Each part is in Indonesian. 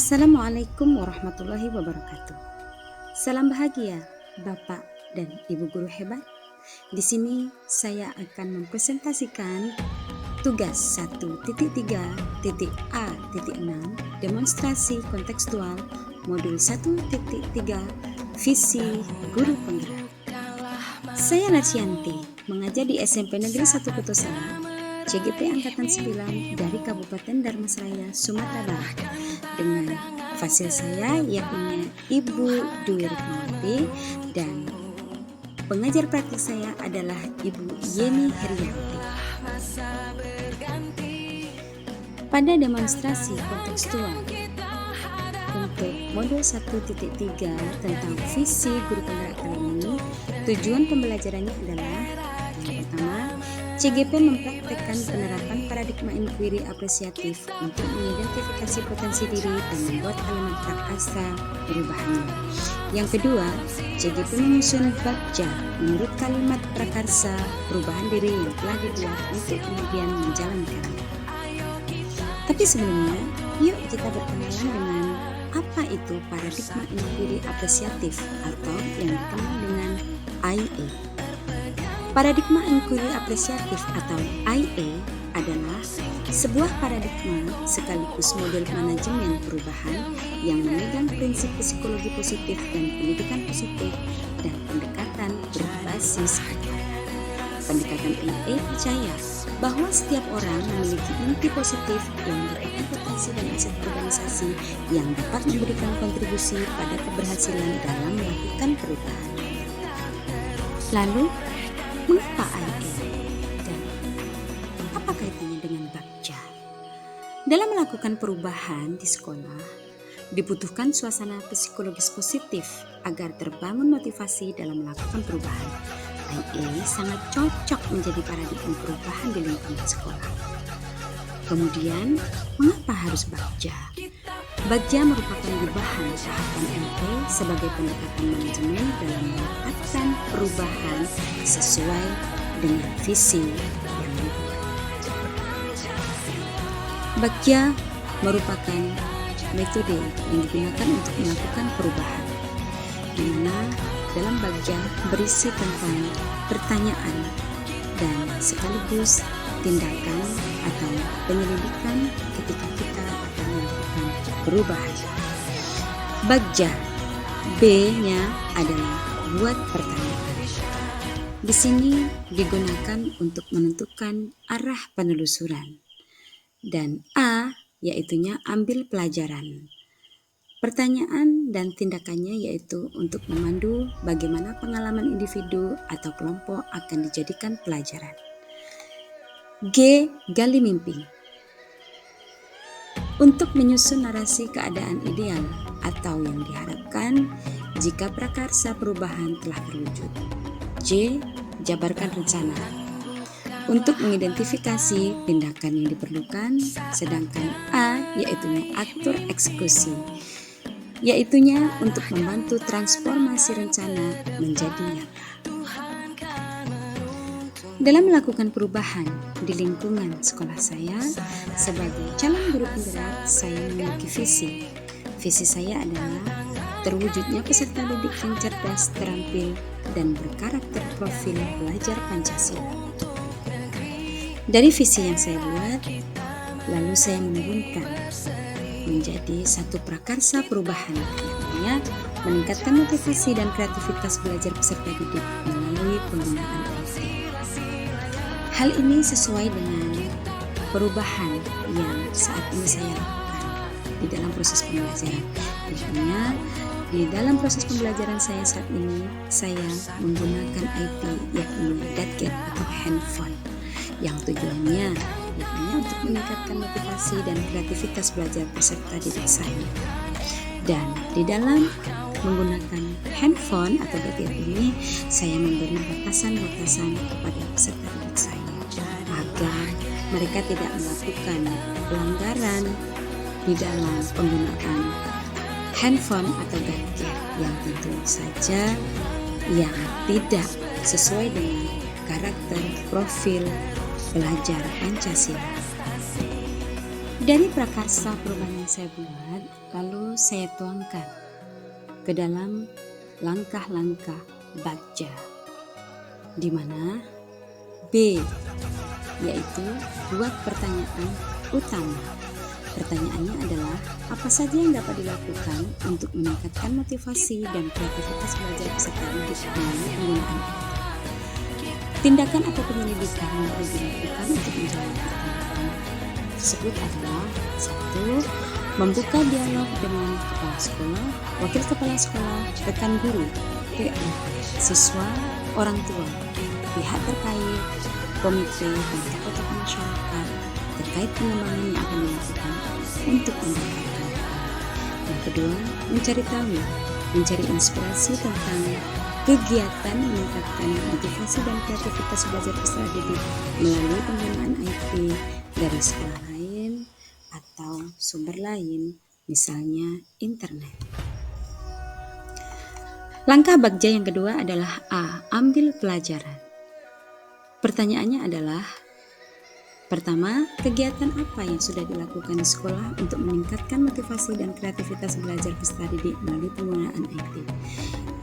Assalamualaikum warahmatullahi wabarakatuh. Salam bahagia Bapak dan Ibu guru hebat. Di sini saya akan mempresentasikan tugas 1.3.A.6 demonstrasi kontekstual modul 1.3 visi guru penggerak. Saya Narsianti, mengajar di SMP Negeri 1 Kotosala, CGP Angkatan 9 dari Kabupaten Dharmasraya, Sumatera Barat, dengan fasil saya yakni Ibu Dwi Rukmawati dan pengajar praktik saya adalah Ibu Yeni Herianti. Pada demonstrasi kontekstual untuk modul 1.3 tentang visi guru penggerak kali ini, tujuan pembelajarannya adalah yang pertama, CGP mempraktekkan penerapan paradigma inquiry apresiatif untuk mengidentifikasi potensi diri dan membuat kalimat prakarsa perubahannya. Yang kedua, CGP menyusun bagja menurut kalimat prakarsa perubahan diri yang telah dibuat untuk kemudian menjalankannya. Tapi sebelumnya, yuk kita berkenalan dengan apa itu paradigma inquiry apresiatif atau yang dikenal dengan IA. Paradigma inquiry apresiatif atau IA adalah sebuah paradigma sekaligus model manajemen perubahan yang memegang prinsip psikologi positif dan pendidikan positif dan pendekatan berbasis akal. Pendekatan IA percaya bahwa setiap orang memiliki inti positif yang merupakan potensi dan aset organisasi yang dapat memberikan kontribusi pada keberhasilan dalam melakukan perubahan. Lalu, mengapa IA dan apa kaitannya dengan bagja? Dalam melakukan perubahan di sekolah, dibutuhkan suasana psikologis positif agar terbangun motivasi dalam melakukan perubahan. IA sangat cocok menjadi paradigma perubahan di lingkungan sekolah. Kemudian, mengapa harus bagja? Bagja merupakan bahan tahapan IA sebagai pendekatan manajemen dalam melakukan perubahan sesuai dengan visi yang dibuat. Bagja merupakan metode yang digunakan untuk melakukan perubahan, di mana dalam bagja berisi tentang pertanyaan dan sekaligus tindakan atau penyelidikan ketika kita akan melakukan perubahan. Bagja B-nya adalah buat pertanyaan. Di sini digunakan untuk menentukan arah penelusuran. Dan A yaitunya ambil pelajaran. Pertanyaan dan tindakannya yaitu untuk memandu bagaimana pengalaman individu atau kelompok akan dijadikan pelajaran. G. Gali mimpi. Untuk menyusun narasi keadaan ideal atau yang diharapkan jika prakarsa perubahan telah terwujud. J. Jabarkan rencana. Untuk mengidentifikasi tindakan yang diperlukan, sedangkan A yaitunya atur eksekusi, yaitunya untuk membantu transformasi rencana menjadi nyata. Dalam melakukan perubahan di lingkungan sekolah saya, sebagai calon guru penggerak, saya memiliki visi. Visi saya adalah terwujudnya peserta didik yang cerdas, terampil, dan berkarakter profil pelajar Pancasila. Dari visi yang saya buat, lalu saya menurunkan menjadi satu prakarsa perubahan, yakni meningkatkan motivasi dan kreativitas belajar peserta didik melalui penggunaan IT. Hal ini sesuai dengan perubahan yang saat ini saya lakukan di dalam proses pembelajaran. Tentunya di dalam proses pembelajaran saya saat ini, saya menggunakan IT yakni gadget atau handphone yang tujuannya yakni untuk meningkatkan motivasi dan kreativitas belajar peserta didik saya. Dan di dalam menggunakan handphone atau gadget ini, saya memberi batasan-batasan kepada peserta didik saya agar mereka tidak melakukan pelanggaran di dalam penggunaan handphone atau gadget yang tentu saja yang tidak sesuai dengan karakter profil pelajar Pancasila. Dari prakarsa perubahan yang saya buat, lalu saya tuangkan ke dalam langkah-langkah Bagja, di mana B yaitu buat pertanyaan utama. Pertanyaannya adalah, apa saja yang dapat dilakukan untuk meningkatkan motivasi dan kreativitas belajar peserta didik melalui penggunaan tindakan atau penyelidikan yang perlu dilakukan untuk menjawab pertanyaan tersebut adalah: 1. Membuka dialog dengan kepala sekolah, wakil kepala sekolah, rekan guru, siswa, orang tua, pihak terkait, komite, dan tokoh-tokoh masyarakat terkait pengembangan yang akan dilakukan untuk mendapatkan. Yang kedua, mencari tahu, mencari inspirasi tentang kegiatan meningkatkan motivasi dan kreativitas belajar peserta didik melalui penggunaan IT dari sekolah lain atau sumber lain, misalnya internet. Langkah Bagja yang kedua adalah A. Ambil pelajaran. Pertanyaannya adalah, pertama, kegiatan apa yang sudah dilakukan di sekolah untuk meningkatkan motivasi dan kreativitas belajar peserta didik melalui penggunaan IT?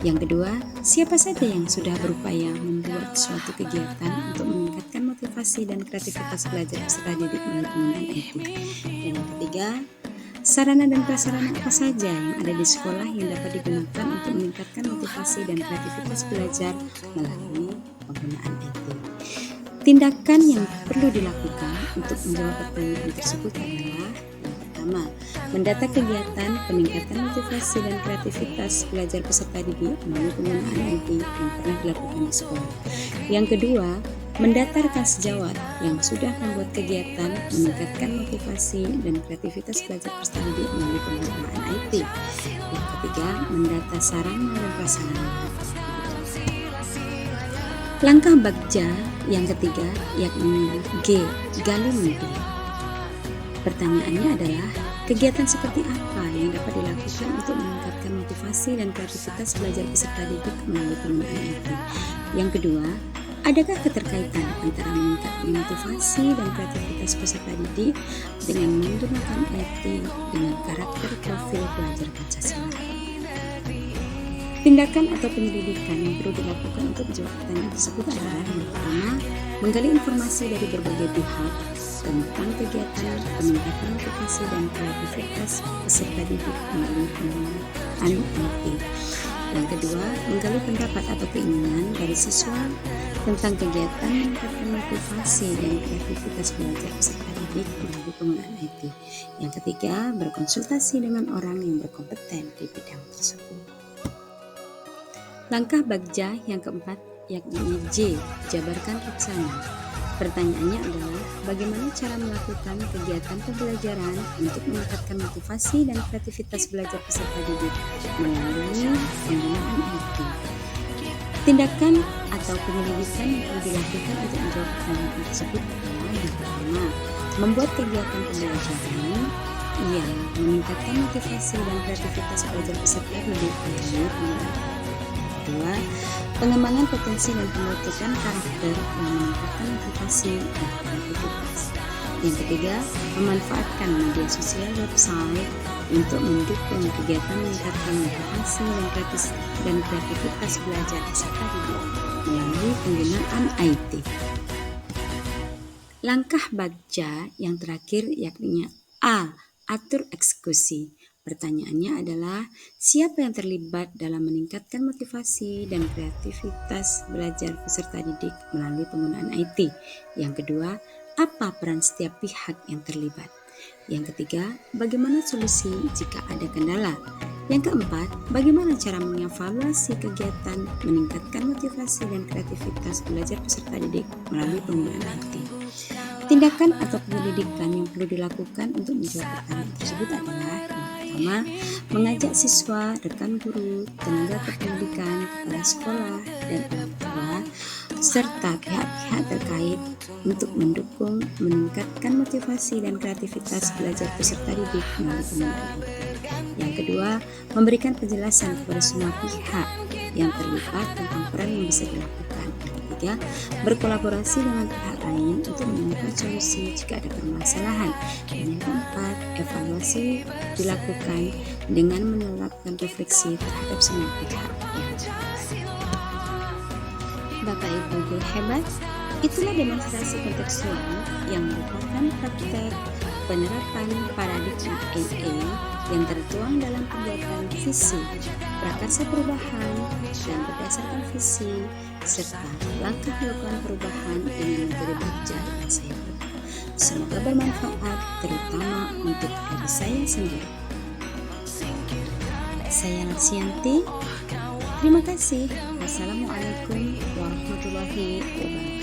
Yang kedua, siapa saja yang sudah berupaya membuat suatu kegiatan untuk meningkatkan motivasi dan kreativitas belajar peserta didik melalui penggunaan IT? Dan yang ketiga, sarana dan prasarana apa saja yang ada di sekolah yang dapat digunakan untuk meningkatkan motivasi dan kreativitas belajar melalui penggunaan IT? Tindakan yang perlu dilakukan untuk menjawab pertanyaan tersebut adalah: yang pertama, mendata kegiatan peningkatan motivasi dan kreativitas belajar peserta didik melalui penggunaan IT yang pernah dilakukan di sekolah. Yang kedua, mendata rekan sejawat yang sudah membuat kegiatan meningkatkan motivasi dan kreativitas belajar peserta didik melalui penggunaan IT. Yang ketiga, mendata sarana dan prasarana. Langkah Bagja yang ketiga yakni G. Gali mimpi. Pertanyaannya adalah, kegiatan seperti apa yang dapat dilakukan untuk meningkatkan motivasi dan kreativitas belajar peserta didik melalui penggunaan IT? Yang kedua, adakah keterkaitan antara meningkatkan motivasi dan kreativitas peserta didik dengan menggunakan IT dengan karakter profil pelajar Pancasila? Tindakan atau penyelidikan yang perlu dilakukan untuk menjawab pertanyaan tersebut adalah: yang pertama, menggali informasi dari berbagai pihak tentang kegiatan peningkatan motivasi dan kreativitas peserta didik melalui penggunaan IT. Yang kedua, menggali pendapat atau keinginan dari siswa tentang kegiatan meningkatkan motivasi dan kreativitas belajar peserta didik melalui penggunaan IT. Yang ketiga, berkonsultasi dengan orang yang berkompeten di bidang tersebut. Langkah Bagja yang keempat yakni J. Jabarkan rencana. Pertanyaannya adalah, bagaimana cara melakukan kegiatan pembelajaran untuk meningkatkan motivasi dan kreativitas belajar peserta didik melalui penggunaan IT? Tindakan atau penyelidikan yang perlu dilakukan untuk menjawab pertanyaan tersebut adalah: yang pertama, membuat kegiatan pembelajaran yang meningkatkan motivasi dan kreativitas belajar peserta didik melalui penggunaan IT. Kedua, pengembangan potensi dan pembentukan karakter yang meningkatkan motivasi dan kreativitas. Yang ketiga, memanfaatkan media sosial website untuk mendukung kegiatan meningkatkan motivasi dan kreativitas belajar peserta didik melalui penggunaan IT. Langkah Bagja yang terakhir yakni A. Atur eksekusi. Pertanyaannya adalah, siapa yang terlibat dalam meningkatkan motivasi dan kreativitas belajar peserta didik melalui penggunaan IT? Yang kedua, apa peran setiap pihak yang terlibat? Yang ketiga, bagaimana solusi jika ada kendala? Yang keempat, bagaimana cara mengevaluasi kegiatan meningkatkan motivasi dan kreativitas belajar peserta didik melalui penggunaan IT? Tindakan atau penyelidikan yang perlu dilakukan untuk menjawab pertanyaan tersebut adalah: pertama, mengajak siswa, rekan guru, tenaga kependidikan, kepala sekolah, dan orang tua, serta pihak-pihak terkait untuk mendukung meningkatkan motivasi dan kreativitas belajar peserta didik melalui penggunaan IT. Yang kedua, memberikan penjelasan kepada semua pihak yang terlibat tentang peran yang bisa dilakukan. Yang ketiga, berkolaborasi dengan pihak lain untuk menemukan solusi jika ada permasalahan. Dan yang keempat, evaluasi dilakukan dengan menerapkan refleksi terhadap semua pihak. Bapak Ibu guru hebat, itulah demonstrasi kontekstual yang merupakan praktek penerapan paradigma AA yang tertuang dalam pembuatan visi, prakarsa perubahan, dan berdasarkan visi serta langkah melakukan perubahan dengan metode belajar yang saya buat. Semoga bermanfaat, terutama untuk diri saya sendiri. Saya Larsianti. Terima kasih. Wassalamualaikum warahmatullahi wabarakatuh.